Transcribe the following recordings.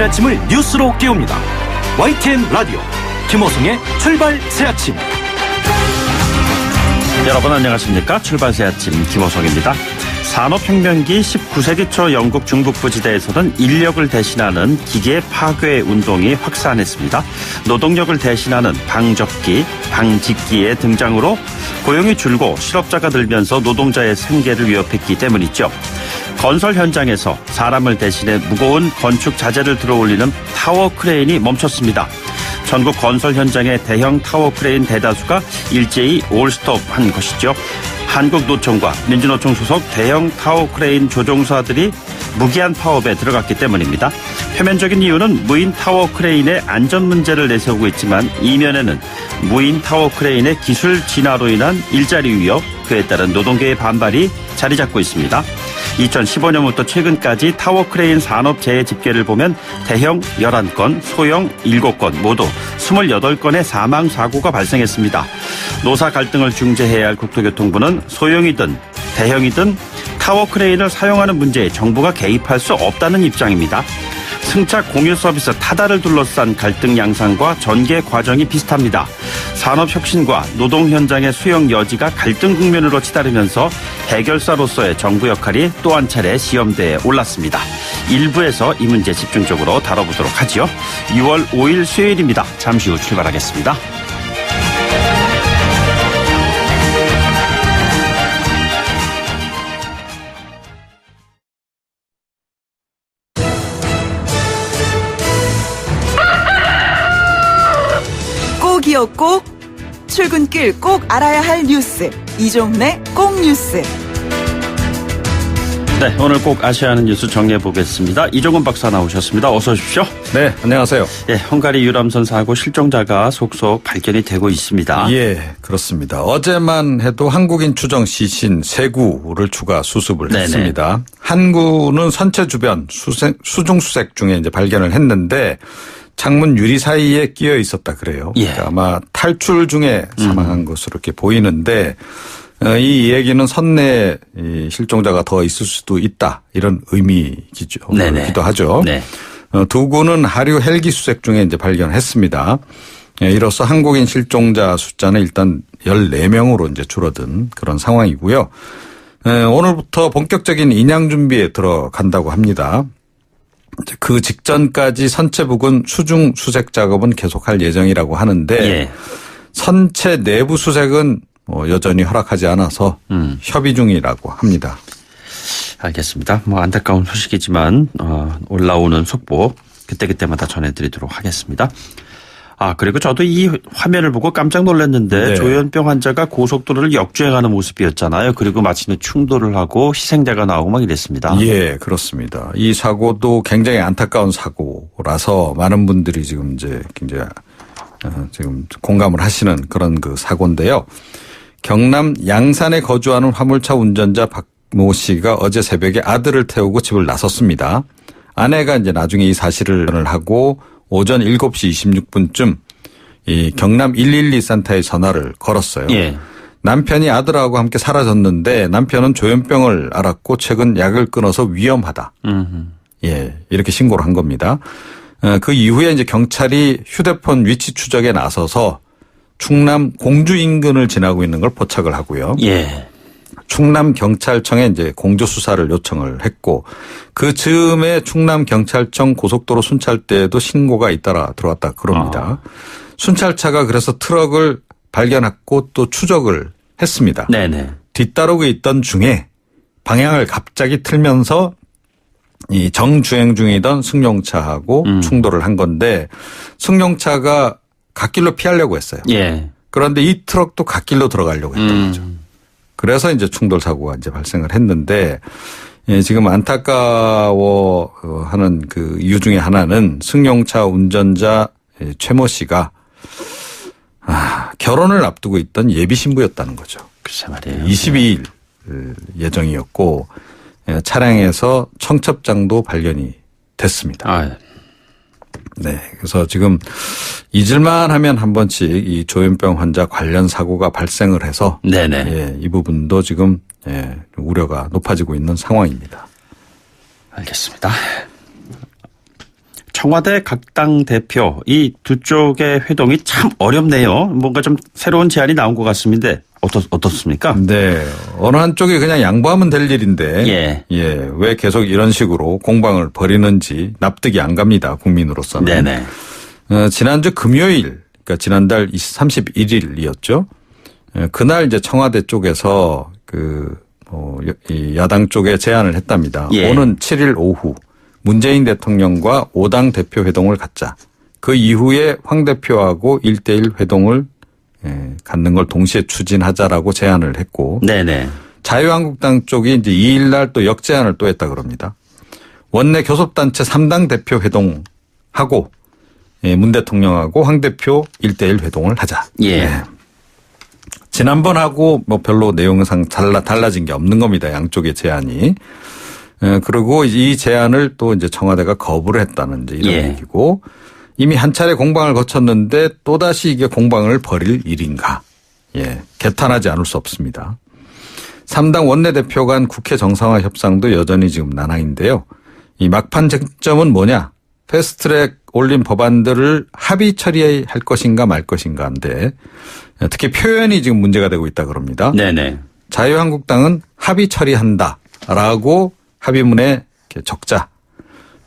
아침을 뉴스로 깨웁니다. YTN 라디오 김호성의 출발 새 아침. 여러분 안녕하십니까? 출발 새 아침 김호성입니다. 산업혁명기 19세기 초 영국 중북부 지대에서는 인력을 대신하는 기계 파괴 운동이 확산했습니다. 노동력을 대신하는 방접기, 방직기의 등장으로 고용이 줄고 실업자가 늘면서 노동자의 생계를 위협했기 때문이죠. 건설 현장에서 사람을 대신해 무거운 건축 자재를 들어올리는 타워 크레인이 멈췄습니다. 전국 건설 현장의 대형 타워 크레인 대다수가 일제히 올스톱한 것이죠. 한국노총과 민주노총 소속 대형 타워 크레인 조종사들이 무기한 파업에 들어갔기 때문입니다. 표면적인 이유는 무인 타워 크레인의 안전 문제를 내세우고 있지만 이면에는 무인 타워 크레인의 기술 진화로 인한 일자리 위협, 그에 따른 노동계의 반발이 자리 잡고 있습니다. 2015년부터 최근까지 타워 크레인 산업재해 집계를 보면 대형 11건, 소형 7건, 모두 28건의 사망사고가 발생했습니다. 노사 갈등을 중재해야 할 국토교통부는 소형이든 대형이든 타워 크레인을 사용하는 문제에 정부가 개입할 수 없다는 입장입니다. 승차 공유 서비스 타다를 둘러싼 갈등 양상과 전개 과정이 비슷합니다. 산업혁신과 노동 현장의 수용 여지가 갈등 국면으로 치달으면서 해결사로서의 정부 역할이 또 한 차례 시험대에 올랐습니다. 1부에서 이 문제 집중적으로 다뤄보도록 하지요. 6월 5일 수요일입니다. 잠시 후 출발하겠습니다. 꼭이요 꼭, 출근길 꼭 알아야 할 뉴스, 이종래 꼭 뉴스. 네, 오늘 꼭 아셔야 하는 뉴스 정리해보겠습니다. 이종근 박사 나오셨습니다. 어서 오십시오. 네, 안녕하세요. 예, 헝가리 유람선 사고 실종자가 속속 발견이 되고 있습니다. 예, 그렇습니다. 어제만 해도 한국인 추정 시신 3구를 추가 수습을 네네. 했습니다. 한 구는 선체 주변 수중수색 중에 이제 발견을 했는데 창문 유리 사이에 끼어 있었다 그래요. 예. 그러니까 아마 탈출 중에 사망한 것으로 이렇게 보이는데 이 얘기는 선내 실종자가 더 있을 수도 있다 이런 의미기도 하죠. 네. 두 구는 하류 헬기 수색 중에 이제 발견했습니다. 이로써 한국인 실종자 숫자는 일단 14명으로 이제 줄어든 그런 상황이고요. 오늘부터 본격적인 인양 준비에 들어간다고 합니다. 그 직전까지 선체 부근 수중 수색 작업은 계속할 예정이라고 하는데 예. 선체 내부 수색은 여전히 허락하지 않아서 협의 중이라고 합니다. 알겠습니다. 안타까운 소식이지만 올라오는 속보 그때그때마다 전해드리도록 하겠습니다. 그리고 저도 이 화면을 보고 깜짝 놀랐는데 네. 조현병 환자가 고속도로를 역주행하는 모습이었잖아요. 그리고 마침내 충돌을 하고 희생자가 나오고 막 이랬습니다. 예, 그렇습니다. 이 사고도 굉장히 안타까운 사고라서 많은 분들이 지금 이제 굉장히 지금 공감을 하시는 그런 그 사고인데요. 경남 양산에 거주하는 화물차 운전자 박모 씨가 어제 새벽에 아들을 태우고 집을 나섰습니다. 아내가 이제 나중에 이 사실을 하고 오전 7시 26분쯤 이 경남 112 센터에 전화를 걸었어요. 예. 남편이 아들하고 함께 사라졌는데 남편은 조현병을 앓았고 최근 약을 끊어서 위험하다. 예, 이렇게 신고를 한 겁니다. 그 이후에 이제 경찰이 휴대폰 위치 추적에 나서서 충남 공주 인근을 지나고 있는 걸 포착을 하고요. 예. 충남경찰청에 이제 공조수사를 요청을 했고 그 즈음에 충남경찰청 고속도로 순찰대에도 신고가 잇따라 들어왔다 그럽니다. 순찰차가 그래서 트럭을 발견했고 또 추적을 했습니다. 네네. 뒤따르고 있던 중에 방향을 갑자기 틀면서 이 정주행 중이던 승용차하고 충돌을 한 건데 승용차가 갓길로 피하려고 했어요. 예. 그런데 이 트럭도 갓길로 들어가려고 했던 거죠. 그래서 이제 충돌 사고가 이제 발생을 했는데 지금 안타까워하는 그 이유 중에 하나는 승용차 운전자 최모 씨가 결혼을 앞두고 있던 예비 신부였다는 거죠. 글쎄 말이에요. 22일 예정이었고 차량에서 청첩장도 발견이 됐습니다. 네, 그래서 지금 잊을만 하면 한 번씩 이 조현병 환자 관련 사고가 발생을 해서 네네. 예, 이 부분도 지금 우려가 높아지고 있는 상황입니다. 알겠습니다. 청와대 각 당 대표 이 두 쪽의 회동이 참 어렵네요. 뭔가 좀 새로운 제안이 나온 것 같습니다. 어떻습니까? 네. 어느 한쪽이 그냥 양보하면 될 일인데. 예. 왜 계속 이런 식으로 공방을 벌이는지 납득이 안 갑니다. 국민으로서는. 네네. 지난주 금요일, 그러니까 지난달 31일이었죠. 그날 이제 청와대 쪽에서 이 야당 쪽에 제안을 했답니다. 예. 오는 7일 오후 문재인 대통령과 5당 대표 회동을 갖자. 그 이후에 황 대표하고 1대1 회동을 갖는 걸 동시에 추진하자라고 제안을 했고. 네네. 자유한국당 쪽이 이제 2일 날 또 역제안을 또 했다 그럽니다. 원내 교섭단체 3당 대표 회동하고 문 대통령하고 황 대표 1대1 회동을 하자. 예. 지난번하고 뭐 별로 내용상 달라진 게 없는 겁니다. 양쪽의 제안이. 그리고 이 제안을 또 이제 청와대가 거부를 했다는 이제 이런 얘기고 이미 한 차례 공방을 거쳤는데 또다시 이게 공방을 벌일 일인가. 개탄하지 않을 수 없습니다. 3당 원내대표 간 국회 정상화 협상도 여전히 지금 난항인데요. 이 막판 쟁점은 뭐냐. 패스트트랙 올린 법안들을 합의 처리할 것인가 말 것인가인데 특히 표현이 지금 문제가 되고 있다 그럽니다. 네네. 자유한국당은 합의 처리한다라고 합의문에 적자.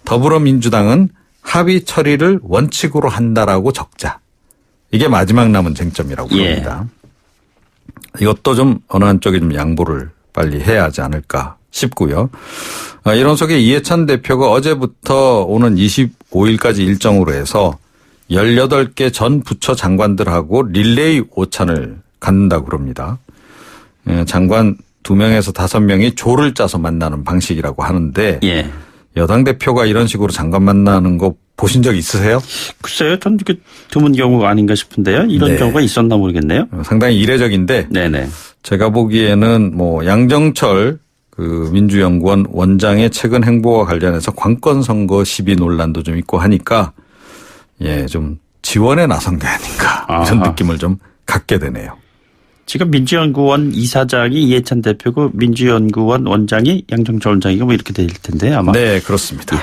더불어민주당은 합의 처리를 원칙으로 한다라고 적자. 이게 마지막 남은 쟁점이라고 그럽니다. 이것도 좀 어느 한쪽이 좀 양보를 빨리 해야 하지 않을까 싶고요. 이런 속에 이해찬 대표가 어제부터 오는 25일까지 일정으로 해서 18개 전 부처 장관들하고 릴레이 오찬을 갖는다고 그럽니다. 장관 2명에서 5명이 조를 짜서 만나는 방식이라고 하는데 여당 대표가 이런 식으로 장관 만나는 거 보신 적 있으세요? 글쎄요. 전 이게 드문 경우가 아닌가 싶은데요. 이런 경우가 있었나 모르겠네요. 상당히 이례적인데 네네. 제가 보기에는 뭐 양정철 그 민주연구원 원장의 최근 행보와 관련해서 관건 선거 시비 논란도 좀 있고 하니까 좀 지원에 나선 게 아닌가 이런 느낌을 좀 갖게 되네요. 지금 민주연구원 이사장이 이해찬 대표고 민주연구원 원장이 양정철 원장이고 뭐 이렇게 될 텐데 아마. 네, 그렇습니다.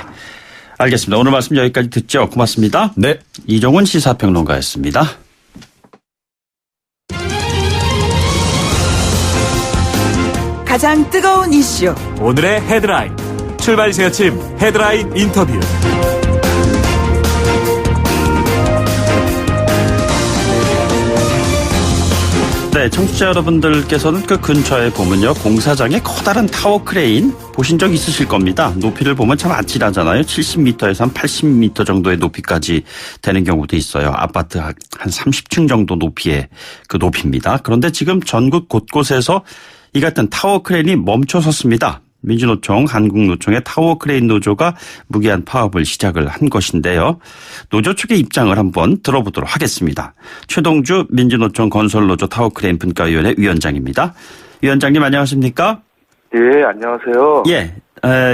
알겠습니다. 오늘 말씀 여기까지 듣죠. 고맙습니다. 네. 이종훈 시사평론가였습니다. 가장 뜨거운 이슈. 오늘의 헤드라인. 출발새 아침 헤드라인 인터뷰. 네, 청취자 여러분들께서는 그 근처에 보면요. 공사장에 커다란 타워 크레인 보신 적 있으실 겁니다. 높이를 보면 참 아찔하잖아요. 70m에서 한 80m 정도의 높이까지 되는 경우도 있어요. 아파트 한 30층 정도 높이의 그 높이입니다. 그런데 지금 전국 곳곳에서 이 같은 타워 크레인이 멈춰 섰습니다. 민주노총, 한국노총의 타워 크레인 노조가 무기한 파업을 시작을 한 것인데요. 노조 측의 입장을 한번 들어보도록 하겠습니다. 최동주 민주노총 건설노조 타워 크레인 분과위원회 위원장입니다. 위원장님 안녕하십니까? 예, 안녕하세요.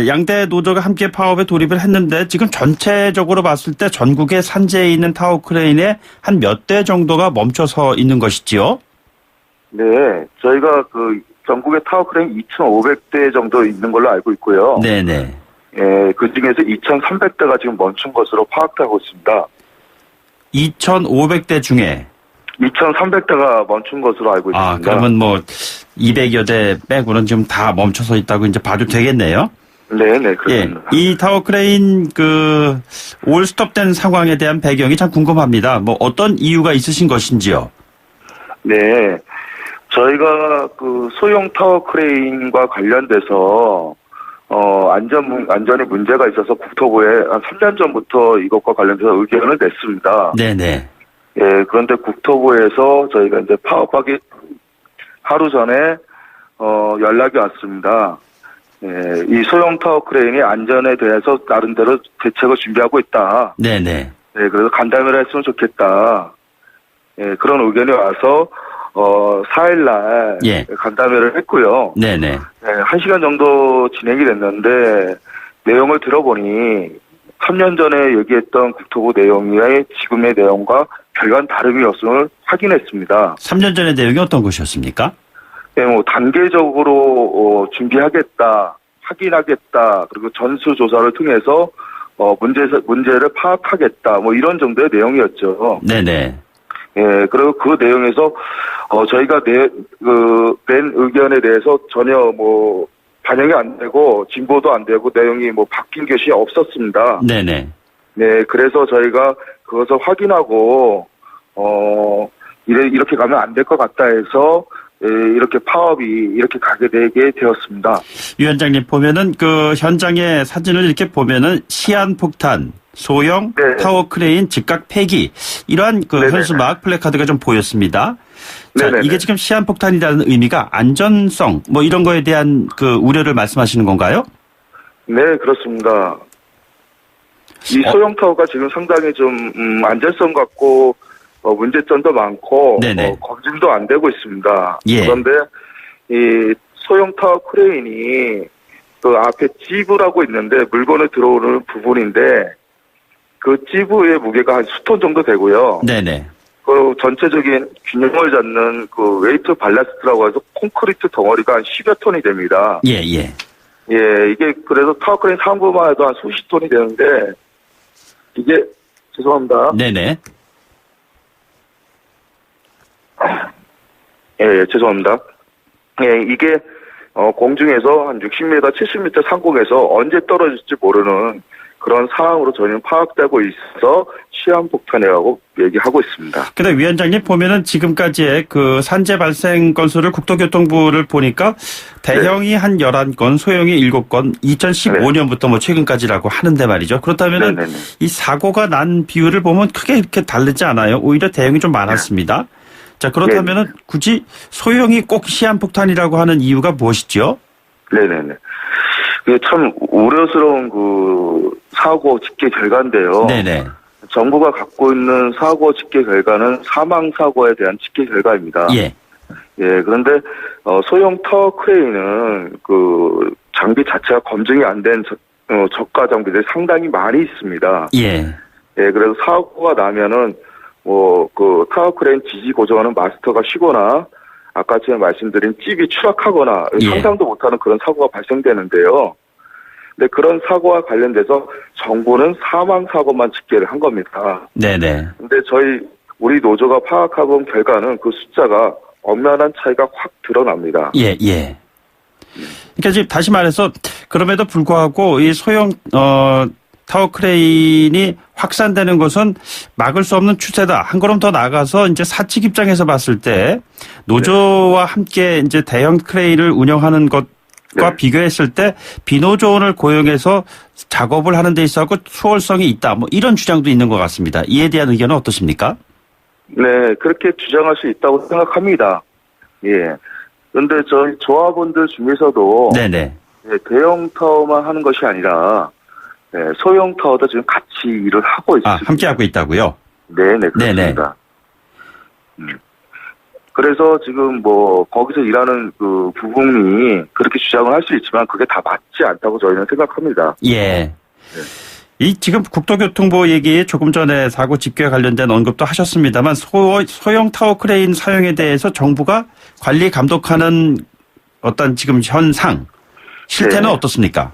양대 노조가 함께 파업에 돌입을 했는데 지금 전체적으로 봤을 때 전국에 산재해 있는 타워 크레인에 한 몇 대 정도가 멈춰서 있는 것이지요? 네, 저희가 전국에 타워 크레인 2,500대 정도 있는 걸로 알고 있고요. 네네. 예, 그 중에서 2,300대가 지금 멈춘 것으로 파악하고 있습니다. 2,500대 중에 2,300대가 멈춘 것으로 알고 있습니다. 그러면 뭐 200여 대 빼고는 지금 다 멈춰서 있다고 이제 봐도 되겠네요. 네네, 그렇습니다. 이 타워 크레인 올 스톱된 상황에 대한 배경이 참 궁금합니다. 뭐 어떤 이유가 있으신 것인지요? 네. 저희가 소형 타워 크레인과 관련돼서 안전에 문제가 있어서 국토부에 한 3년 전부터 이것과 관련돼서 의견을 냈습니다. 네네. 예, 그런데 국토부에서 저희가 이제 파업하기 하루 전에 연락이 왔습니다. 예, 이 소형 타워 크레인이 안전에 대해서 나름대로 대책을 준비하고 있다. 네네. 예, 그래서 간담회를 했으면 좋겠다. 예, 그런 의견이 와서 4일날 간담회를 했고요. 네네. 1시간 정도 진행이 됐는데 내용을 들어보니 3년 전에 얘기했던 국토부 내용의 지금의 내용과 별반 다름이 없음을 확인했습니다. 3년 전의 내용이 어떤 것이었습니까? 네, 단계적으로 준비하겠다, 확인하겠다, 그리고 전수조사를 통해서 문제를 파악하겠다, 뭐 이런 정도의 내용이었죠. 네네. 예, 그리고 그 내용에서, 저희가 낸 의견에 대해서 전혀 뭐, 반영이 안 되고, 진보도 안 되고, 내용이 뭐, 바뀐 것이 없었습니다. 네네. 네, 그래서 저희가 그것을 확인하고, 이렇게 가면 안 될 것 같다 해서, 예, 이렇게 파업이 이렇게 가게 되게 되었습니다. 위원장님 보면은 그 현장의 사진을 이렇게 보면은 시한폭탄, 소형 네. 타워 크레인 즉각 폐기 이러한 그 네네. 현수막 플래카드가 좀 보였습니다. 자, 네네네. 이게 지금 시한폭탄이라는 의미가 안전성 뭐 이런 거에 대한 그 우려를 말씀하시는 건가요? 네, 그렇습니다. 이 소형 타워가 지금 상당히 좀 안전성 갖고 문제점도 많고 네네. 검증도 안 되고 있습니다. 예. 그런데 이 소형 타워 크레인이 그 앞에 찌부라고 있는데 물건을 들어오는 부분인데 그 찌부의 무게가 한 수톤 정도 되고요. 네네. 그 전체적인 균형을 잡는 그 웨이트 발라스트라고 해서 콘크리트 덩어리가 한 10여 톤이 됩니다. 예, 예. 예, 이게 그래서 타워 크레인 상부만 해도 한 수십 톤이 되는데 이게 죄송합니다. 네네. 예, 죄송합니다. 예, 이게 공중에서 한 60m, 70m 상공에서 언제 떨어질지 모르는 그런 상황으로 저희는 파악되고 있어서 시한폭탄이라고 얘기하고 있습니다. 근데 위원장님 보면은 지금까지의 그 산재 발생 건수를 국토교통부를 보니까 대형이 한 11건, 소형이 7건, 2015년부터 뭐 최근까지라고 하는데 말이죠. 그렇다면은 네네네. 이 사고가 난 비율을 보면 크게 이렇게 다르지 않아요. 오히려 대형이 좀 많았습니다. 자, 그렇다면은 굳이 소형이 꼭 시한폭탄이라고 하는 이유가 무엇이죠? 네네네. 이게 참 우려스러운 그 사고 집계 결과인데요. 네네. 정부가 갖고 있는 사고 집계 결과는 사망 사고에 대한 집계 결과입니다. 예. 예, 그런데 소형 타워 크레인은 그 장비 자체가 검증이 안 된 저가 장비들이 상당히 많이 있습니다. 예. 예, 그래서 사고가 나면은 그 타워 크레인 지지 고정하는 마스터가 쉬거나 아까 제가 말씀드린 찝이 추락하거나 예. 상상도 못하는 그런 사고가 발생되는데요. 근데 그런 사고와 관련돼서 정부는 사망 사고만 집계를 한 겁니다. 네네. 근데 우리 노조가 파악해본 결과는 그 숫자가 엄연한 차이가 확 드러납니다. 예, 예. 그러니까 지금 다시 말해서 그럼에도 불구하고 이 소형 타워 크레인이 확산되는 것은 막을 수 없는 추세다. 한 걸음 더 나가서 이제 사측 입장에서 봤을 때 노조와 함께 이제 대형 크레인을 운영하는 것과 네. 비교했을 때 비노조원을 고용해서 작업을 하는 데 있어서 수월성이 있다. 뭐 이런 주장도 있는 것 같습니다. 이에 대한 의견은 어떠십니까? 네, 그렇게 주장할 수 있다고 생각합니다. 예. 그런데 저희 조합원들 중에서도 네네. 예, 대형 타워만 하는 것이 아니라 소형 타워도 지금 같이 일을 하고 있습니다. 아, 함께 하고 있다고요? 네네, 그렇습니다. 그래서 지금 거기서 일하는 그 부분이 그렇게 주장을 할 수 있지만 그게 다 맞지 않다고 저희는 생각합니다. 예. 이 지금 국토교통부 얘기 조금 전에 사고 집계와 관련된 언급도 하셨습니다만 소형 타워 크레인 사용에 대해서 정부가 관리 감독하는 어떤 지금 현상 실태는 네. 어떻습니까?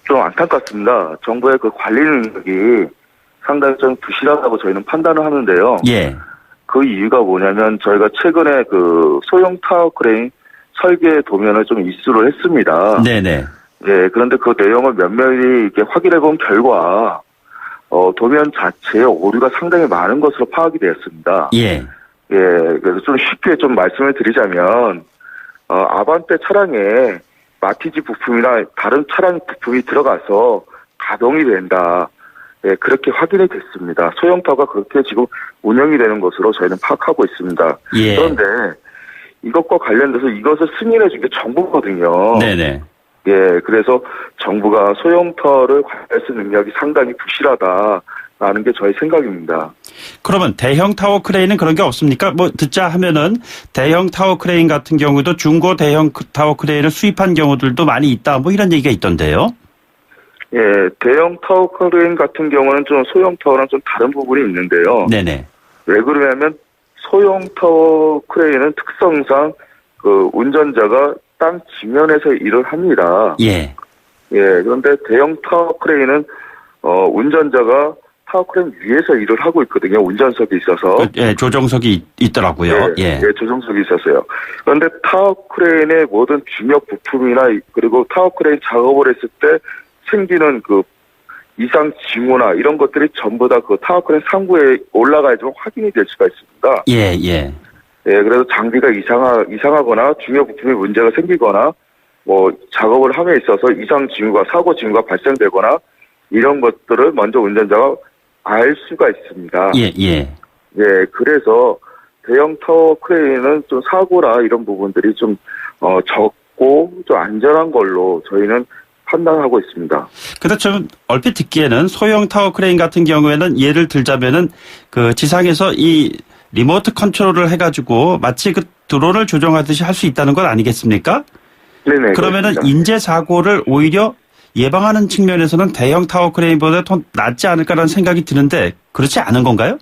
좀 안타깝습니다. 정부의 그 관리 능력이 상당히 좀 부실하다고 저희는 판단을 하는데요. 예. 그 이유가 뭐냐면 저희가 최근에 그 소형 타워 크레인 설계 도면을 좀 입수를 했습니다. 네네. 예, 그런데 그 내용을 면밀히 이렇게 확인해 본 결과, 도면 자체에 오류가 상당히 많은 것으로 파악이 되었습니다. 예. 예, 그래서 좀 쉽게 좀 말씀을 드리자면, 아반떼 차량에 마티즈 부품이나 다른 차량 부품이 들어가서 가동이 된다. 예, 그렇게 확인이 됐습니다. 소형 타워가 그렇게 지금 운영이 되는 것으로 저희는 파악하고 있습니다. 예. 그런데 이것과 관련돼서 이것을 승인해 준 게 정부거든요. 네네. 예, 그래서 정부가 소형 타워를 관리할 수 있는 능력이 상당히 부실하다라는 게 저희 생각입니다. 그러면 대형 타워 크레인은 그런 게 없습니까? 뭐 듣자 하면은 대형 타워 크레인 같은 경우도 중고 대형 타워 크레인을 수입한 경우들도 많이 있다. 뭐 이런 얘기가 있던데요. 예, 대형 타워 크레인 같은 경우는 좀 소형 타워랑 좀 다른 부분이 있는데요. 네네. 왜 그러냐면 소형 타워 크레인은 특성상 그 운전자가 땅 지면에서 일을 합니다. 예. 예, 그런데 대형 타워 크레인은 운전자가 타워 크레인 위에서 일을 하고 있거든요. 운전석에 있어서. 예, 조종석이 있더라고요. 예. 조종석이 있었어요. 그런데 타워 크레인의 모든 중요 부품이나 그리고 타워 크레인 작업을 했을 때 생기는 그 이상 징후나 이런 것들이 전부 다 그 타워 크레인 상부에 올라가야지만 확인이 될 수가 있습니다. 예, 예. 예, 그래서 장비가 이상하거나 중요 부품에 문제가 생기거나 뭐 작업을 함에 있어서 이상 징후가 사고 징후가 발생되거나 이런 것들을 먼저 운전자가 알 수가 있습니다. 예, 예. 예, 그래서 대형 타워 크레인은 좀 사고나 이런 부분들이 좀 적고 좀 안전한 걸로 저희는 판단하고 있습니다. 근데 좀 얼핏 듣기에는 소형 타워 크레인 같은 경우에는 예를 들자면은 그 지상에서 이 리모트 컨트롤을 해가지고 마치 그 드론을 조종하듯이 할 수 있다는 건 아니겠습니까? 네네. 그러면은 그렇습니다. 인재 사고를 오히려 예방하는 측면에서는 대형 타워 크레인보다 더 낫지 않을까라는 생각이 드는데 그렇지 않은 건가요?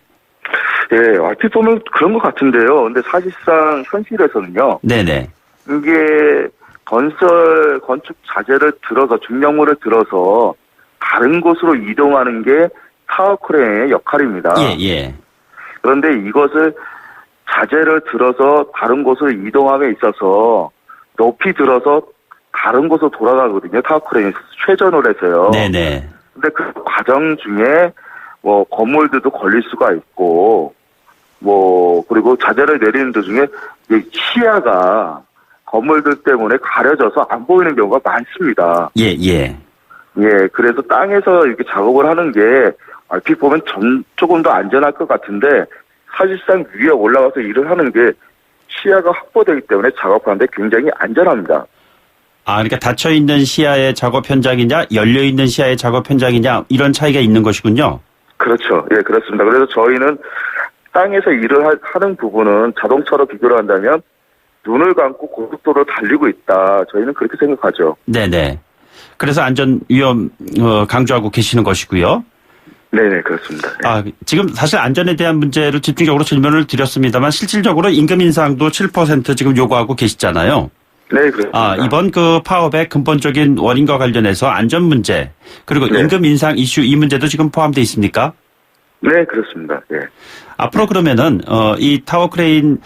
예, 얼핏 보면 그런 것 같은데요. 근데 사실상 현실에서는요. 네네. 이게 건축 자재를 들어서 중량물을 들어서 다른 곳으로 이동하는 게 타워 크레인의 역할입니다. 예, 예. 그런데 이것을 자재를 들어서 다른 곳으로 이동함에 있어서 높이 들어서 다른 곳으로 돌아가거든요. 타워 크레인이 회전을 해서요. 네네. 근데 그 과정 중에 뭐 건물들도 걸릴 수가 있고 뭐 그리고 자재를 내리는 도중에 시야가 건물들 때문에 가려져서 안 보이는 경우가 많습니다. 예, 예. 예, 그래서 땅에서 이렇게 작업을 하는 게 얼핏 보면 조금 더 안전할 것 같은데 사실상 위에 올라가서 일을 하는 게 시야가 확보되기 때문에 작업하는데 굉장히 안전합니다. 아, 그러니까 닫혀있는 시야의 작업 현장이냐, 열려있는 시야의 작업 현장이냐, 이런 차이가 있는 것이군요. 그렇죠. 예, 그렇습니다. 그래서 저희는 땅에서 일을 하는 부분은 자동차로 비교를 한다면 눈을 감고 고속도로를 달리고 있다. 저희는 그렇게 생각하죠. 네네. 그래서 안전 위험 강조하고 계시는 것이고요. 네네, 그렇습니다. 예. 아, 지금 사실 안전에 대한 문제를 집중적으로 질문을 드렸습니다만 실질적으로 임금 인상도 7% 지금 요구하고 계시잖아요. 네, 그렇습니다. 아, 이번 그 파업의 근본적인 원인과 관련해서 안전 문제 그리고 네. 임금 인상 이슈 이 문제도 지금 포함되어 있습니까? 네, 그렇습니다. 예. 앞으로 그러면은 이 타워 크레인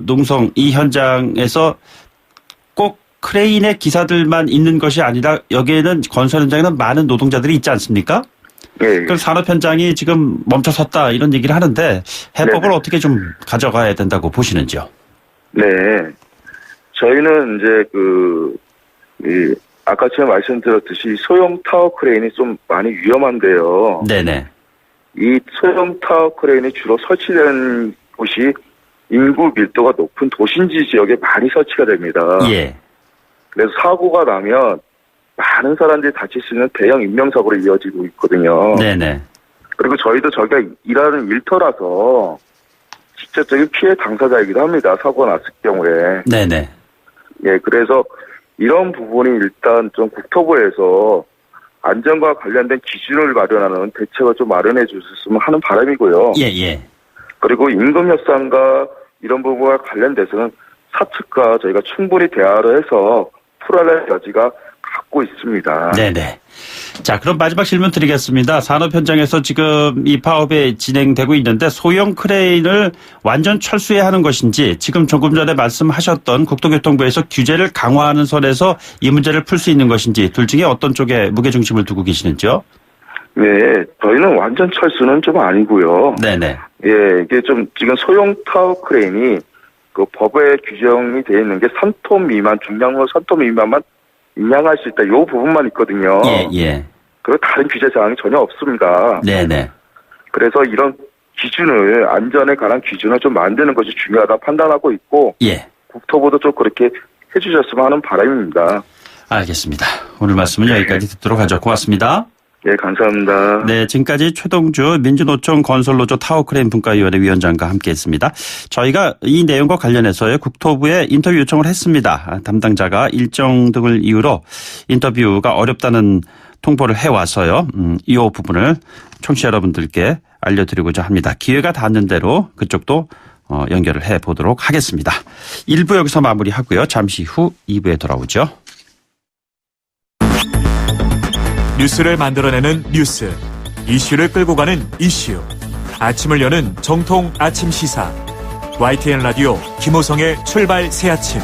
농성 이 현장에서 꼭 크레인의 기사들만 있는 것이 아니라 여기에는 건설 현장에는 많은 노동자들이 있지 않습니까? 예. 그럼 산업 현장이 지금 멈춰섰다 이런 얘기를 하는데 해법을 네네. 어떻게 좀 가져가야 된다고 보시는지요? 네. 저희는 이제 아까 제가 말씀드렸듯이 소형 타워 크레인이 좀 많이 위험한데요. 네네. 이 소형 타워 크레인이 주로 설치된 곳이 인구 밀도가 높은 도심지 지역에 많이 설치가 됩니다. 예. 그래서 사고가 나면 많은 사람들이 다칠 수 있는 대형 인명사고로 이어지고 있거든요. 네네. 그리고 저희도 저희가 일하는 일터라서 직접적인 피해 당사자이기도 합니다. 사고가 났을 경우에. 네네. 예, 그래서 이런 부분이 일단 좀 국토부에서 안전과 관련된 기준을 마련하는 대책을 좀 마련해 주셨으면 하는 바람이고요. 예, 예. 그리고 임금 협상과 이런 부분과 관련돼서는 사측과 저희가 충분히 대화를 해서 풀어낼 여지가 갖고 있습니다. 네네. 자, 그럼 마지막 질문 드리겠습니다. 산업 현장에서 지금 이 파업이 진행되고 있는데 소형 크레인을 완전 철수해야 하는 것인지 지금 조금 전에 말씀하셨던 국토교통부에서 규제를 강화하는 선에서 이 문제를 풀 수 있는 것인지 둘 중에 어떤 쪽에 무게중심을 두고 계시는지요? 네, 저희는 완전 철수는 좀 아니고요. 네네. 예, 이게 좀 지금 소형 타워 크레인이 그 법에 규정이 되어 있는 게 3톤 미만, 중량물 3톤 미만만 인양할 수 있다. 이 부분만 있거든요. 예, 예. 그리고 다른 규제 사항이 전혀 없습니다. 네네. 그래서 이런 기준을, 안전에 관한 기준을 좀 만드는 것이 중요하다 판단하고 있고, 예. 국토부도 좀 그렇게 해주셨으면 하는 바람입니다. 알겠습니다. 오늘 말씀은 여기까지 듣도록 하죠. 고맙습니다. 예, 감사합니다. 네, 지금까지 최동주 민주노총 건설노조 타워크레인 분과위원회 위원장과 함께했습니다. 저희가 이 내용과 관련해서 국토부에 인터뷰 요청을 했습니다. 담당자가 일정 등을 이유로 인터뷰가 어렵다는 통보를 해와서요. 이 부분을 청취자 여러분들께 알려드리고자 합니다. 기회가 닿는 대로 그쪽도 연결을 해보도록 하겠습니다. 1부 여기서 마무리하고요. 잠시 후 2부에 돌아오죠. 뉴스를 만들어내는 뉴스, 이슈를 끌고 가는 이슈. 아침을 여는 정통 아침 시사. YTN 라디오 김호성의 출발 새아침.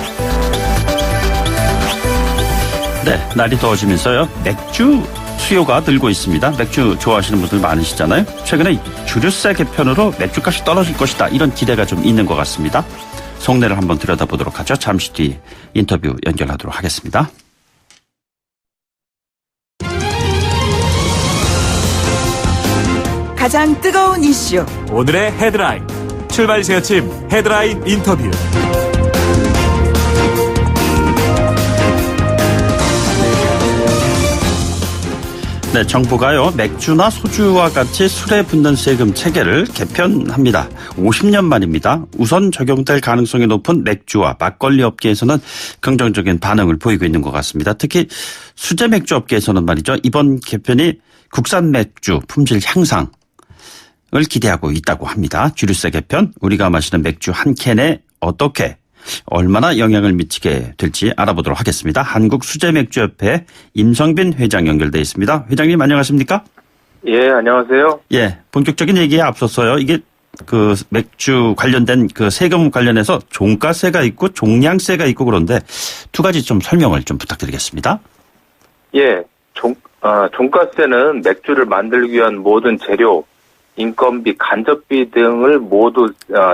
네, 날이 더워지면서요. 맥주 수요가 늘고 있습니다. 맥주 좋아하시는 분들 많으시잖아요. 최근에 주류세 개편으로 맥주값이 떨어질 것이다. 이런 기대가 좀 있는 것 같습니다. 속내를 한번 들여다보도록 하죠. 잠시 뒤 인터뷰 연결하도록 하겠습니다. 가장 뜨거운 이슈. 오늘의 헤드라인. 출발 새아침 헤드라인 인터뷰. 네, 정부가요, 맥주나 소주와 같이 술에 붙는 세금 체계를 개편합니다. 50년 만입니다. 우선 적용될 가능성이 높은 맥주와 막걸리 업계에서는 긍정적인 반응을 보이고 있는 것 같습니다. 특히 수제 맥주 업계에서는 말이죠. 이번 개편이 국산 맥주 품질 향상을 기대하고 있다고 합니다. 주류세 개편, 우리가 마시는 맥주 한 캔에 어떻게 얼마나 영향을 미치게 될지 알아보도록 하겠습니다. 한국수제맥주협회 임성빈 회장 연결돼 있습니다. 회장님 안녕하십니까? 예, 안녕하세요. 예, 본격적인 얘기에 앞섰어요. 이게 그 맥주 관련된 그 세금 관련해서 종가세가 있고 종량세가 있고 그런데 두 가지 좀 설명을 좀 부탁드리겠습니다. 예, 종가세는 맥주를 만들기 위한 모든 재료, 인건비, 간접비 등을 모두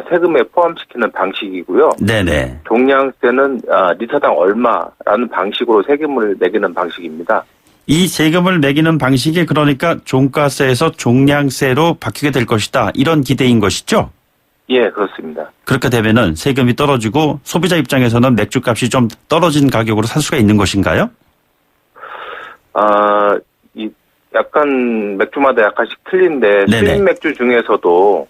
세금에 포함시키는 방식이고요. 네네. 종량세는 리터당 얼마라는 방식으로 세금을 매기는 방식입니다. 이 세금을 매기는 방식이 그러니까 종가세에서 종량세로 바뀌게 될 것이다. 이런 기대인 것이죠? 예, 그렇습니다. 그렇게 되면은 세금이 떨어지고 소비자 입장에서는 맥주값이 좀 떨어진 가격으로 살 수가 있는 것인가요? 약간 맥주마다 약간씩 틀린데 네네. 수입 맥주 중에서도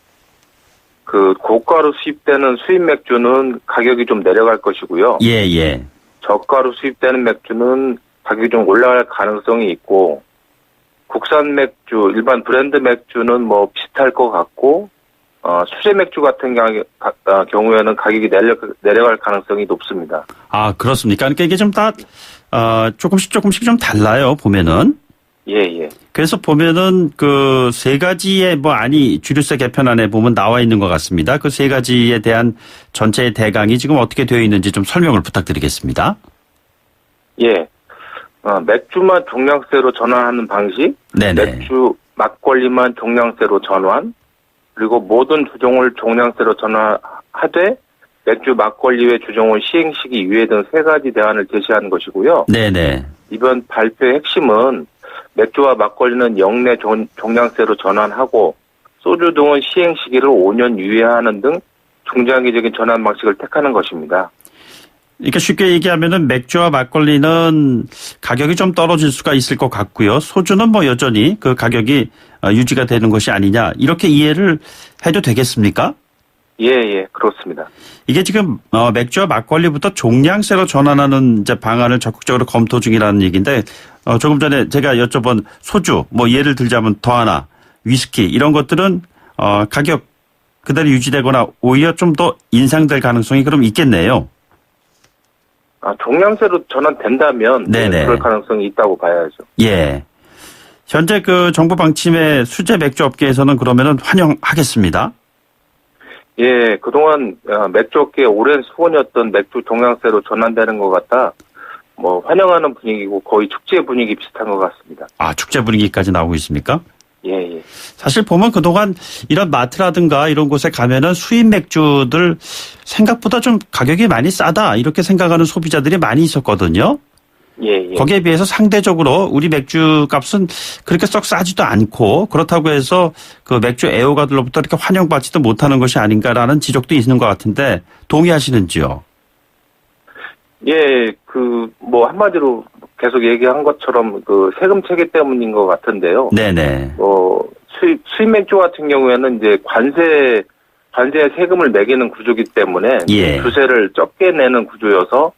그 고가로 수입되는 수입 맥주는 가격이 좀 내려갈 것이고요. 예. 저가로 수입되는 맥주는 가격이 좀 올라갈 가능성이 있고 국산 맥주, 일반 브랜드 맥주는 뭐 비슷할 것 같고 수제 맥주 같은 경우에는 가격이 내려갈 가능성이 높습니다. 아, 그렇습니까? 그러니까 이게 좀 다 조금씩 좀 달라요, 보면은. 예. 그래서 보면은 그 세 가지의 주류세 개편안에 보면 나와 있는 것 같습니다. 그 세 가지에 대한 전체의 대강이 지금 어떻게 되어 있는지 좀 설명을 부탁드리겠습니다. 예. 맥주만 종량세로 전환하는 방식, 네네. 맥주, 막걸리만 종량세로 전환, 그리고 모든 주종을 종량세로 전환하되 맥주, 막걸리 외 주종은 시행시기 유예 등 세 가지 대안을 제시하는 것이고요. 네네. 이번 발표의 핵심은 맥주와 막걸리는 영내 종량세로 전환하고 소주 등은 시행시기를 5년 유예하는 등 중장기적인 전환 방식을 택하는 것입니다. 그러니까 쉽게 얘기하면은 맥주와 막걸리는 가격이 좀 떨어질 수가 있을 것 같고요. 소주는 여전히 그 가격이 유지가 되는 것이 아니냐 이렇게 이해를 해도 되겠습니까? 예, 그렇습니다. 이게 지금 맥주와 막걸리부터 종량세로 전환하는 이제 방안을 적극적으로 검토 중이라는 얘기인데 조금 전에 제가 여쭤본 소주 예를 들자면 더하나 위스키 이런 것들은 가격 그대로 유지되거나 오히려 좀 더 인상될 가능성이 그럼 있겠네요. 종량세로 전환된다면 네네. 그럴 가능성이 있다고 봐야죠. 예. 현재 그 정부 방침의 수제 맥주 업계에서는 그러면은 환영하겠습니다. 예, 그동안 맥주 업계의 오랜 수건이었던 맥주 종량세로 전환되는 것 같다. 환영하는 분위기고 거의 축제 분위기 비슷한 것 같습니다. 아, 축제 분위기까지 나오고 있습니까? 예. 사실 보면 그동안 이런 마트라든가 이런 곳에 가면은 수입 맥주들 생각보다 좀 가격이 많이 싸다 이렇게 생각하는 소비자들이 많이 있었거든요. 예. 거기에 비해서 상대적으로 우리 맥주 값은 그렇게 썩 싸지도 않고 그렇다고 해서 그 맥주 애호가들로부터 이렇게 환영받지도 못하는 것이 아닌가라는 지적도 있는 것 같은데 동의하시는지요? 예, 한마디로 계속 얘기한 것처럼 그 세금 체계 때문인 것 같은데요. 네네. 수입 맥주 같은 경우에는 이제 관세 세금을 매기는 구조이기 때문에 예. 주세를 적게 내는 구조여서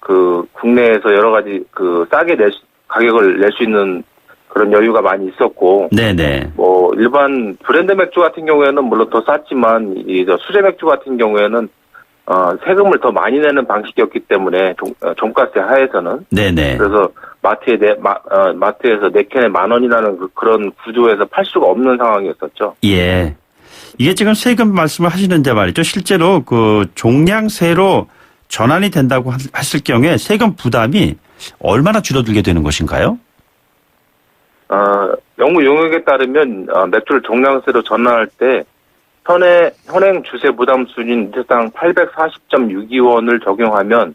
그 국내에서 여러 가지 그 싸게 가격을 낼 수 있는 그런 여유가 많이 있었고. 네네. 일반 브랜드 맥주 같은 경우에는 물론 더 쌌지만 수제 맥주 같은 경우에는 세금을 더 많이 내는 방식이었기 때문에 종가세 하에서는 네네. 그래서 마트에서 4캔에 10,000원이라는 그런 구조에서 팔 수가 없는 상황이었었죠. 예. 이게 지금 세금 말씀을 하시는데 말이죠. 실제로 그 종량세로 전환이 된다고 했을 경우에 세금 부담이 얼마나 줄어들게 되는 것인가요? 연구 용역에 따르면 맥주를 종량세로 전환할 때 현행 주세 부담 수준 리터당 840.62원을 적용하면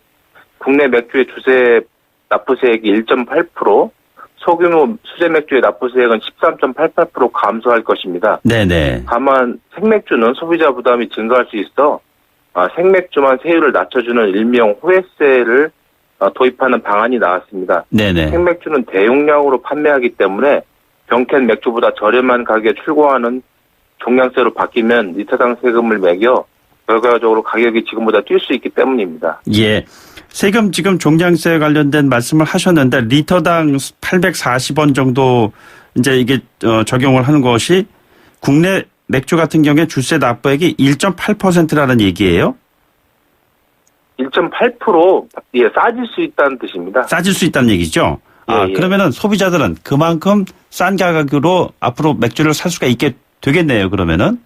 국내 맥주의 주세 납부세액이 1.8%, 소규모 수제 맥주의 납부세액은 13.88% 감소할 것입니다. 네네. 다만 생맥주는 소비자 부담이 증가할 수 있어 생맥주만 세율을 낮춰주는 일명 호혜세를 도입하는 방안이 나왔습니다. 네네. 생맥주는 대용량으로 판매하기 때문에 병캔 맥주보다 저렴한 가격에 출고하는 종량세로 바뀌면 리터당 세금을 매겨 결과적으로 가격이 지금보다 뛸 수 있기 때문입니다. 예. 세금 지금 종량세 관련된 말씀을 하셨는데 리터당 840원 정도 이제 이게 적용을 하는 것이 국내 맥주 같은 경우에 주세 납부액이 1.8%라는 얘기예요? 1.8% 예, 싸질 수 있다는 뜻입니다. 싸질 수 있다는 얘기죠? 예. 그러면은 소비자들은 그만큼 싼 가격으로 앞으로 맥주를 살 수가 있게 되겠네요, 그러면은?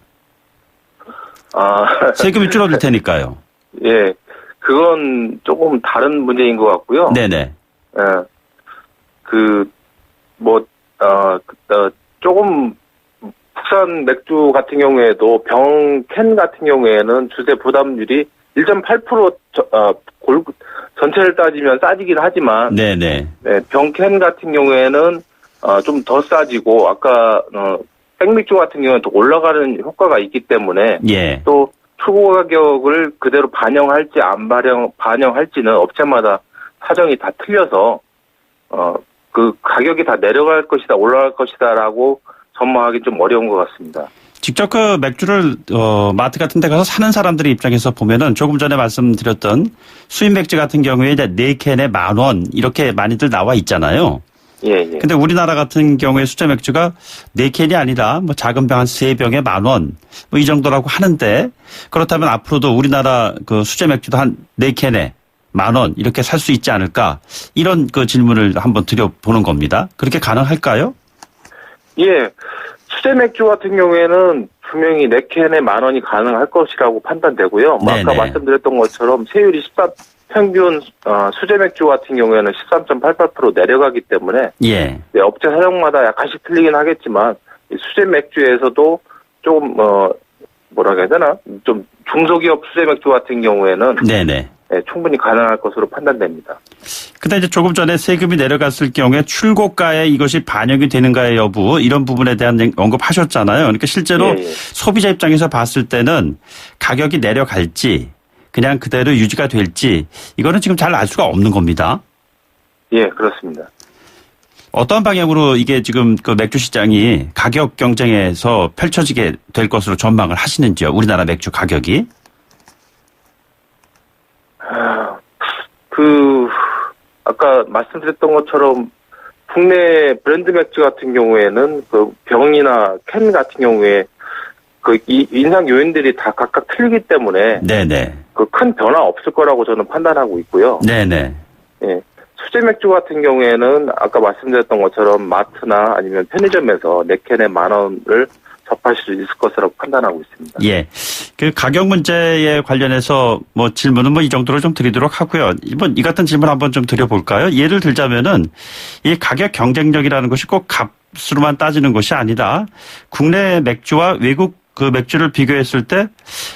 세금이 줄어들 테니까요. 예. 그건 조금 다른 문제인 것 같고요. 네네. 조금 국산 맥주 같은 경우에도 병캔 같은 경우에는 주세 부담률이 1.8% 전체를 따지면 싸지긴 하지만 네네. 네, 병캔 같은 경우에는 좀 더 싸지고 아까 생맥주 같은 경우는 또 올라가는 효과가 있기 때문에 예. 또 출고 가격을 그대로 반영할지 안 반영할지는 업체마다 사정이 다 틀려서 그 가격이 다 내려갈 것이다 올라갈 것이다라고 전망하기 좀 어려운 것 같습니다. 직접 그 맥주를 마트 같은 데 가서 사는 사람들의 입장에서 보면은 조금 전에 말씀드렸던 수입 맥주 같은 경우에 이제 4캔에 10,000원 이렇게 많이들 나와 있잖아요. 예. 근데 우리나라 같은 경우에 수제 맥주가 4캔이 아니라 뭐 작은 병 한 3병에 10,000원 뭐 이 정도라고 하는데 그렇다면 앞으로도 우리나라 그 수제 맥주도 한 4캔에 10,000원 이렇게 살 수 있지 않을까 이런 그 질문을 한번 드려보는 겁니다. 그렇게 가능할까요? 예. 수제 맥주 같은 경우에는 분명히 4캔에 10,000원이 가능할 것이라고 판단되고요. 뭐 아까 말씀드렸던 것처럼 세율이 평균 수제 맥주 같은 경우에는 13.88% 내려가기 때문에 예. 네, 업체 사정마다 약간씩 틀리긴 하겠지만 이 수제 맥주에서도 조금 뭐라 해야 되나 좀 중소기업 수제 맥주 같은 경우에는 네네. 네, 충분히 가능할 것으로 판단됩니다. 근데 이제 조금 전에 세금이 내려갔을 경우에 출고가에 이것이 반영이 되는가의 여부 이런 부분에 대한 언급하셨잖아요. 그러니까 실제로 예. 소비자 입장에서 봤을 때는 가격이 내려갈지 그냥 그대로 유지가 될지 이거는 지금 잘 알 수가 없는 겁니다. 예, 그렇습니다. 어떤 방향으로 이게 지금 그 맥주 시장이 가격 경쟁에서 펼쳐지게 될 것으로 전망을 하시는지요? 우리나라 맥주 가격이? 아까 말씀드렸던 것처럼 국내 브랜드 맥주 같은 경우에는 그 병이나 캔 같은 경우에 그 인상 요인들이 다 각각 틀리기 때문에 네네. 그 큰 변화 없을 거라고 저는 판단하고 있고요. 네네. 예. 수제 맥주 같은 경우에는 아까 말씀드렸던 것처럼 마트나 아니면 편의점에서 4캔에 10,000원을 접하실 수 있을 것이라고 판단하고 있습니다. 예. 그 가격 문제에 관련해서 뭐 질문은 뭐 이 정도로 좀 드리도록 하고요. 이 같은 질문 한번 좀 드려볼까요? 예를 들자면은 이 가격 경쟁력이라는 것이 꼭 값으로만 따지는 것이 아니라 국내 맥주와 외국 그 맥주를 비교했을 때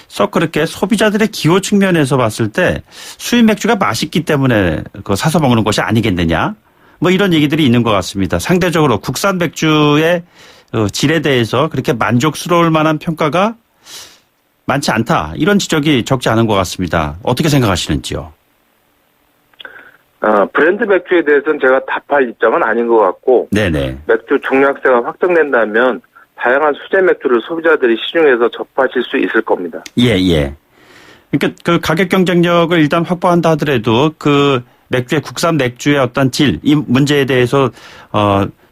썩 그렇게 소비자들의 기호 측면에서 봤을 때 수입 맥주가 맛있기 때문에 그 사서 먹는 것이 아니겠느냐. 뭐 이런 얘기들이 있는 것 같습니다. 상대적으로 국산 맥주의 질에 대해서 그렇게 만족스러울 만한 평가가 많지 않다. 이런 지적이 적지 않은 것 같습니다. 어떻게 생각하시는지요? 브랜드 맥주에 대해서는 제가 답할 입장은 아닌 것 같고 네네. 맥주 종량세가 확정된다면 다양한 수제 맥주를 소비자들이 시중에서 접하실 수 있을 겁니다. 예. 그러니까 그 가격 경쟁력을 일단 확보한다 하더라도 그 맥주의 국산 맥주의 어떤 질, 이 문제에 대해서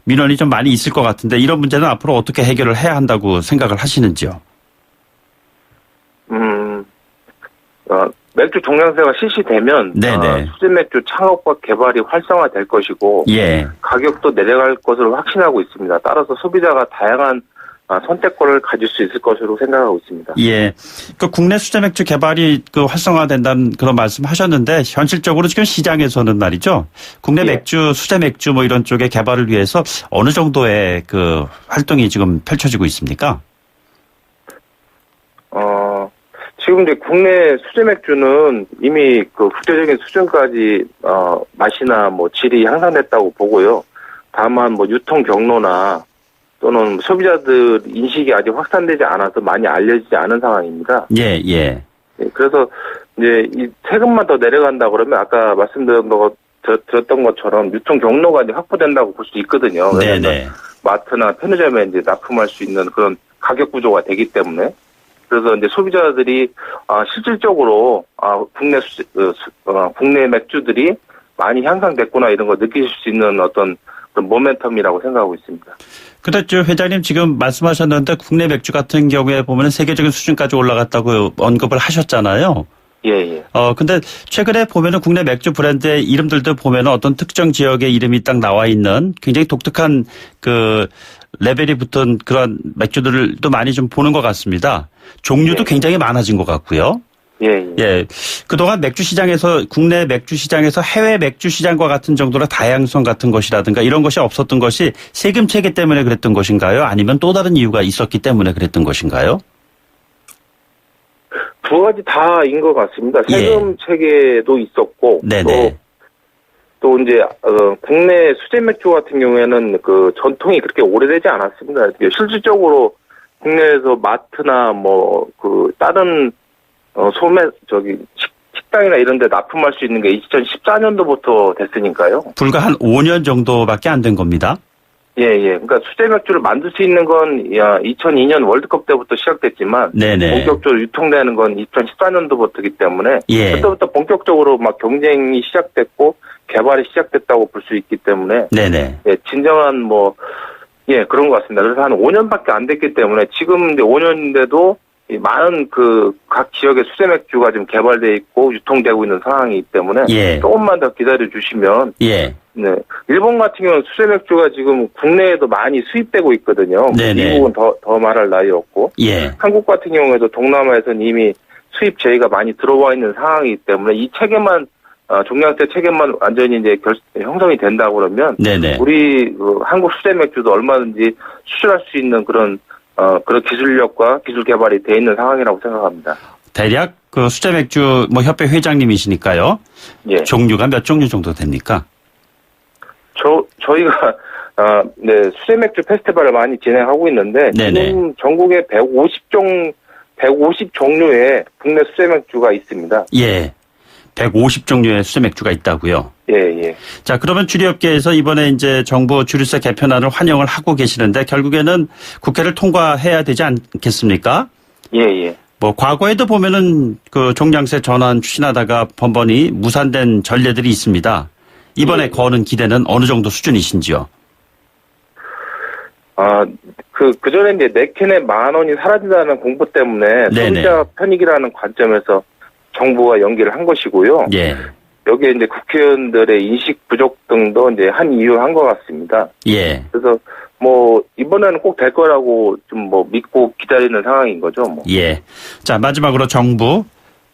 민원이 좀 많이 있을 것 같은데 이런 문제는 앞으로 어떻게 해결을 해야 한다고 생각을 하시는지요? 맥주 종량제가 실시되면 수제 맥주 창업과 개발이 활성화될 것이고 가격도 내려갈 것으로 확신하고 있습니다. 따라서 소비자가 다양한 선택권을 가질 수 있을 것으로 생각하고 있습니다. 예. 그 국내 수제 맥주 개발이 활성화된다는 그런 말씀하셨는데 현실적으로 지금 시장에서는 말이죠. 국내 맥주, 수제 맥주 뭐 이런 쪽의 개발을 위해서 어느 정도의 그 활동이 지금 펼쳐지고 있습니까? 지금 이제 국내 수제 맥주는 이미 그 국제적인 수준까지 맛이나 뭐 질이 향상됐다고 보고요. 다만 뭐 유통 경로나 또는 소비자들 인식이 아직 확산되지 않아서 많이 알려지지 않은 상황입니다. 예. 그래서 이제 이 세금만 더 내려간다 그러면 아까 들었던 것처럼 유통 경로가 이제 확보된다고 볼 수 있거든요. 왜냐하면 마트나 편의점에 이제 납품할 수 있는 그런 가격 구조가 되기 때문에. 그래서 이제 소비자들이 실질적으로 국내 맥주들이 많이 향상됐구나 이런 거 느끼실 수 있는 어떤 그런 모멘텀이라고 생각하고 있습니다. 그렇죠. 회장님 지금 말씀하셨는데 국내 맥주 같은 경우에 보면 세계적인 수준까지 올라갔다고 언급을 하셨잖아요. 예. 근데 최근에 보면은 국내 맥주 브랜드의 이름들도 보면은 어떤 특정 지역의 이름이 딱 나와 있는 굉장히 독특한 그 레벨이 붙은 그런 맥주들도 많이 좀 보는 것 같습니다. 종류도 굉장히 많아진 것 같고요. 예. 그동안 맥주 시장에서, 국내 맥주 시장에서 해외 맥주 시장과 같은 정도로 다양성 같은 것이라든가 이런 것이 없었던 것이 세금 체계 때문에 그랬던 것인가요? 아니면 또 다른 이유가 있었기 때문에 그랬던 것인가요? 두 가지 다인 것 같습니다. 세금 체계도 있었고, 또 이제 국내 수제 맥주 같은 경우에는 그 전통이 그렇게 오래되지 않았습니다. 실질적으로 국내에서 마트나 뭐 그 다른 식당이나 이런 데 납품할 수 있는 게 2014년도부터 됐으니까요. 불과 한 5년 정도밖에 안 된 겁니다. 예. 그러니까 수제 맥주를 만들 수 있는 건 2002년 월드컵 때부터 시작됐지만 본격적으로 유통되는 건 2014년도부터이기 때문에 그때부터 본격적으로 막 경쟁이 시작됐고 개발이 시작됐다고 볼 수 있기 때문에 진정한 그런 것 같습니다. 그래서 한 5년밖에 안 됐기 때문에 지금 이제 5년인데도 많은 각 지역의 수제 맥주가 지금 개발돼 있고 유통되고 있는 상황이기 때문에 조금만 더 기다려 주시면 일본 같은 경우는 수제 맥주가 지금 국내에도 많이 수입되고 있거든요. 미국은 더 말할 나위 없고 한국 같은 경우에도 동남아에서는 이미 수입 제의가 많이 들어와 있는 상황이기 때문에 이 체계만 종량제 체계만 완전히 이제 형성이 된다 그러면 우리 한국 수제 맥주도 얼마든지 수출할 수 있는 그런 기술력과 기술 개발이 돼 있는 상황이라고 생각합니다. 대략 그 수제 맥주 협회 회장님이시니까요. 종류가 몇 종류 정도 됩니까? 저희가 수제 맥주 페스티벌을 많이 진행하고 있는데 지금 전국에 150종류의 국내 수제 맥주가 있습니다. 150종류의 수제 맥주가 있다고요? 자, 그러면 주류업계에서 이번에 이제 정부 주류세 개편안을 환영을 하고 계시는데 결국에는 국회를 통과해야 되지 않겠습니까? 과거에도 보면은 그 종량세 전환 추진하다가 번번이 무산된 전례들이 있습니다. 이번에 거는 기대는 어느 정도 수준이신지요? 그전에 이제 네 캔에 10,000원이 사라진다는 공보 때문에 소비자 편익이라는 관점에서 정부가 연기를 한 것이고요. 여기에 이제 국회의원들의 인식 부족 등도 이제 한 이유 한 것 같습니다. 그래서 이번에는 꼭 될 거라고 좀 믿고 기다리는 상황인 거죠. 자, 마지막으로 정부,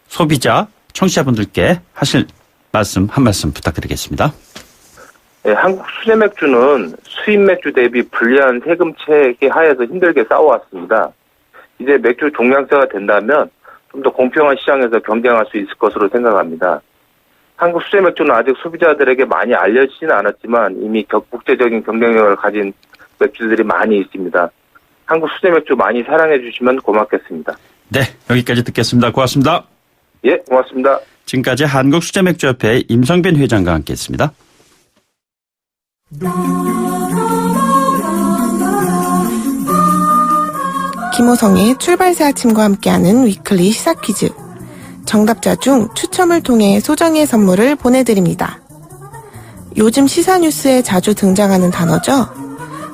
소비자, 청취자분들께 하실 말씀 한 말씀 부탁드리겠습니다. 한국 수제 맥주는 수입 맥주 대비 불리한 세금 체계 하에서 힘들게 싸워왔습니다. 이제 맥주 종량제가 된다면 좀 더 공평한 시장에서 경쟁할 수 있을 것으로 생각합니다. 한국 수제 맥주는 아직 소비자들에게 많이 알려지지는 않았지만 이미 국제적인 경쟁력을 가진 맥주들이 많이 있습니다. 한국 수제 맥주 많이 사랑해 주시면 고맙겠습니다. 여기까지 듣겠습니다. 고맙습니다. 고맙습니다. 지금까지 한국수제맥주협회 임성빈 회장과 함께했습니다. 김호성의 출발새 아침과 함께하는 위클리 시사 퀴즈. 정답자 중 추첨을 통해 소정의 선물을 보내드립니다. 요즘 시사 뉴스에 자주 등장하는 단어죠.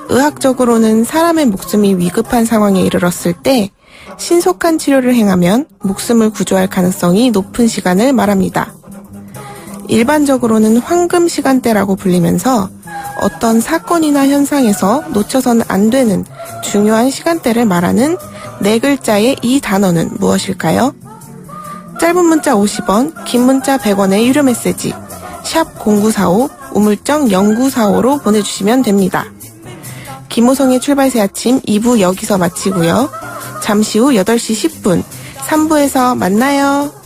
의학적으로는 사람의 목숨이 위급한 상황에 이르렀을 때 신속한 치료를 행하면 목숨을 구조할 가능성이 높은 시간을 말합니다. 일반적으로는 황금 시간대라고 불리면서 어떤 사건이나 현상에서 놓쳐서는 안 되는 중요한 시간대를 말하는 4글자의 이 단어는 무엇일까요? 짧은 문자 50원, 긴 문자 100원의 유료 메시지 샵 0945 우물정 0945로 보내주시면 됩니다. 김호성의 출발새 아침 2부 여기서 마치고요. 잠시 후 8시 10분 3부에서 만나요.